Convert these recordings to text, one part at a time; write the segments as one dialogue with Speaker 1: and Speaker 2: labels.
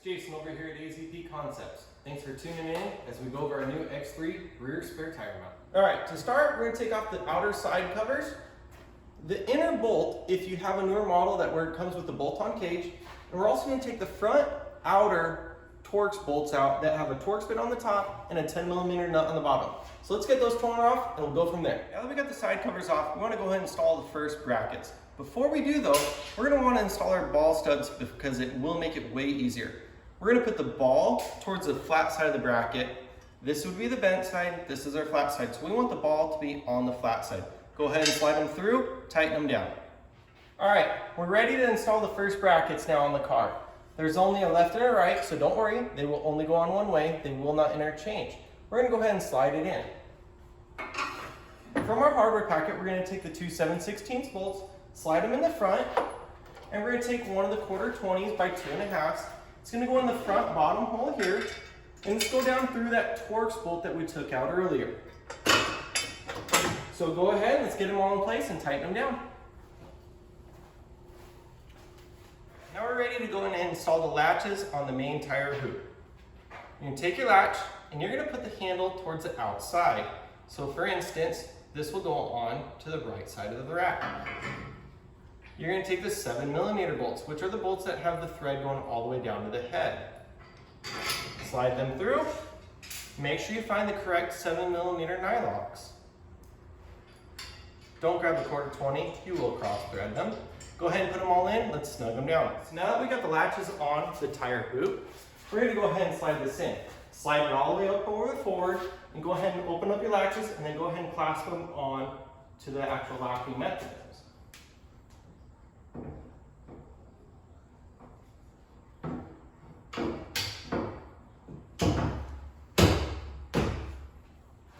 Speaker 1: Jason over here at AZP Concepts. Thanks for tuning in as we go over our new X3 rear spare tire mount. Alright, to start, we're going to take off the outer side covers. The inner bolt, if you have a newer model where it comes with the bolt-on cage, and we're also going to take the front outer Torx bolts out that have a Torx bit on the top and a 10mm nut on the bottom. So let's get those torn off and we'll go from there. Now that we got the side covers off, we want to go ahead and install the first brackets. Before we do though, we're going to want to install our ball studs because it will make it way easier. We're going to put the ball towards the flat side of the bracket. This would be the bent side, this is our flat side. So we want the ball to be on the flat side. Go ahead and slide them through, tighten them down. Alright, we're ready to install the first brackets now on the car. There's only a left and a right, so don't worry, they will only go on one way, they will not interchange. We're going to go ahead and slide it in. From our hardware packet, we're going to take the two 7/16 bolts, slide them in the front, and we're going to take one of the 1/4-20s by 2.5s. It's going to go in the front bottom hole here, and let's go down through that Torx bolt that we took out earlier. So go ahead, let's get them all in place and tighten them down. Now we're ready to go in and install the latches on the main tire hoop. You're going to take your latch and you're going to put the handle towards the outside. So for instance, this will go on to the right side of the rack. You're going to take the 7mm bolts, which are the bolts that have the thread going all the way down to the head. Slide them through. Make sure you find the correct 7mm nylocks. Don't grab the 1/4-20, you will cross thread them. Go ahead and put them all in, let's snug them down. So now that we got the latches on the tire hoop, we're going to go ahead and slide this in. Slide it all the way up over the forward, and go ahead and open up your latches, and then go ahead and clasp them on to the actual locking mechanisms.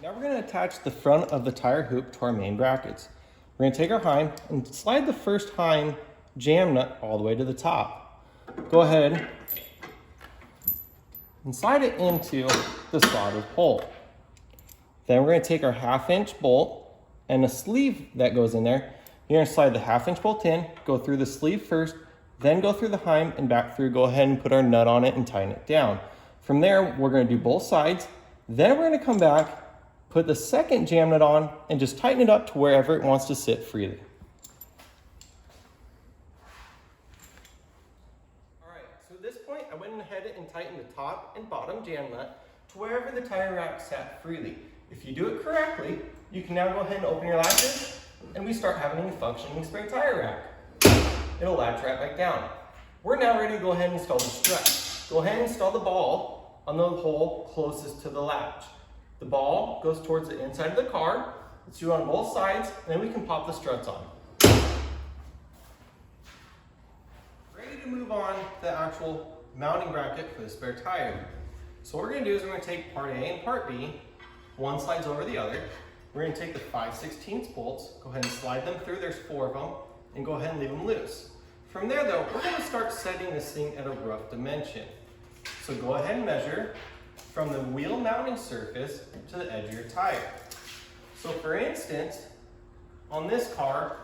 Speaker 1: Now we're going to attach the front of the tire hoop to our main brackets. We're going to take our heim and slide the first heim jam nut all the way to the top. Go ahead and slide it into the slotted hole. Then we're going to take our 1/2-inch bolt and a sleeve that goes in there. You're going to slide the 1/2-inch bolt in, go through the sleeve first, then go through the heim and back through. Go ahead and put our nut on it and tighten it down. From there, we're going to do both sides. Then we're going to come back, put the second jam nut on, and just tighten it up to wherever it wants to sit freely. Alright, so at this point, I went ahead and tightened the top and bottom jam nut to wherever the tire rack sat freely. If you do it correctly, you can now go ahead and open your latches, and we start having a functioning spare tire rack. It'll latch right back down. We're now ready to go ahead and install the strut. Go ahead and install the ball on the hole closest to the latch. The ball goes towards the inside of the car. Let's do it on both sides, and then we can pop the struts on. Ready to move on to the actual mounting bracket for the spare tire. So what we're going to do is we're going to take part A and part B. One slides over the other. We're going to take the 5/16 bolts, go ahead and slide them through, there's 4 of them, and go ahead and leave them loose. From there though, we're going to start setting this thing at a rough dimension. So go ahead and measure from the wheel mounting surface to the edge of your tire. So for instance, on this car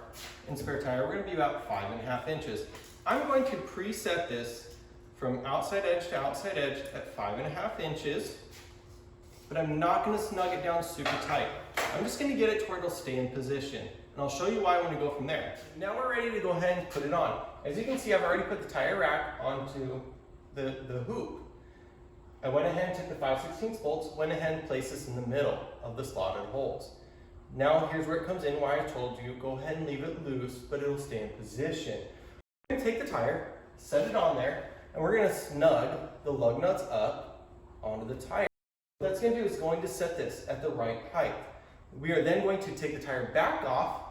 Speaker 1: and spare tire, we're going to be about 5.5 inches. I'm going to preset this from outside edge to outside edge at 5.5 inches, but I'm not going to snug it down super tight. I'm just going to get it to where it'll stay in position, and I'll show you why when we go from there. Now we're ready to go ahead and put it on. As you can see, I've already put the tire rack onto the hoop. I went ahead and took the 5/16 bolts, went ahead and placed this in the middle of the slotted holes. Now here's where it comes in, why I told you, go ahead and leave it loose, but it'll stay in position. We're going to take the tire, set it on there, and we're going to snug the lug nuts up onto the tire. What that's going to do is going to set this at the right height. We are then going to take the tire back off,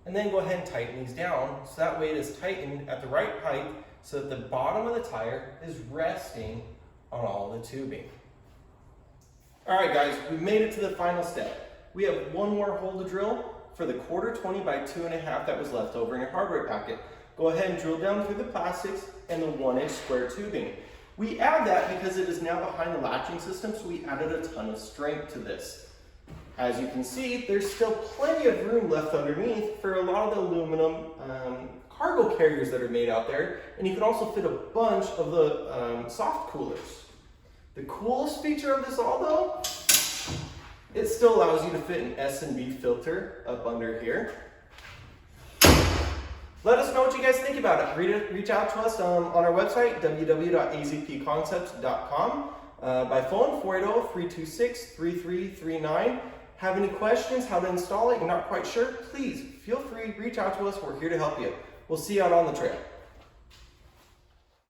Speaker 1: and then go ahead and tighten these down, so that way it is tightened at the right height, so that the bottom of the tire is resting on all the tubing. Alright guys, we've made it to the final step. We have one more hole to drill for the 1/4-20 by 2.5 that was left over in your hardware packet. Go ahead and drill down through the plastics and the 1-inch square tubing. We add that because it is now behind the latching system, so we added a ton of strength to this. As you can see, there's still plenty of room left underneath for a lot of the aluminum cargo carriers that are made out there, and you can also fit a bunch of the soft coolers. The coolest feature of this all though, it still allows you to fit an S&B filter up under here. Let us know what you guys think about it. Reach out to us on our website, www.azpconcepts.com. By phone, 480-326-3339. Have any questions, how to install it, you're not quite sure, please feel free, reach out to us. We're here to help you. We'll see you out on the trail.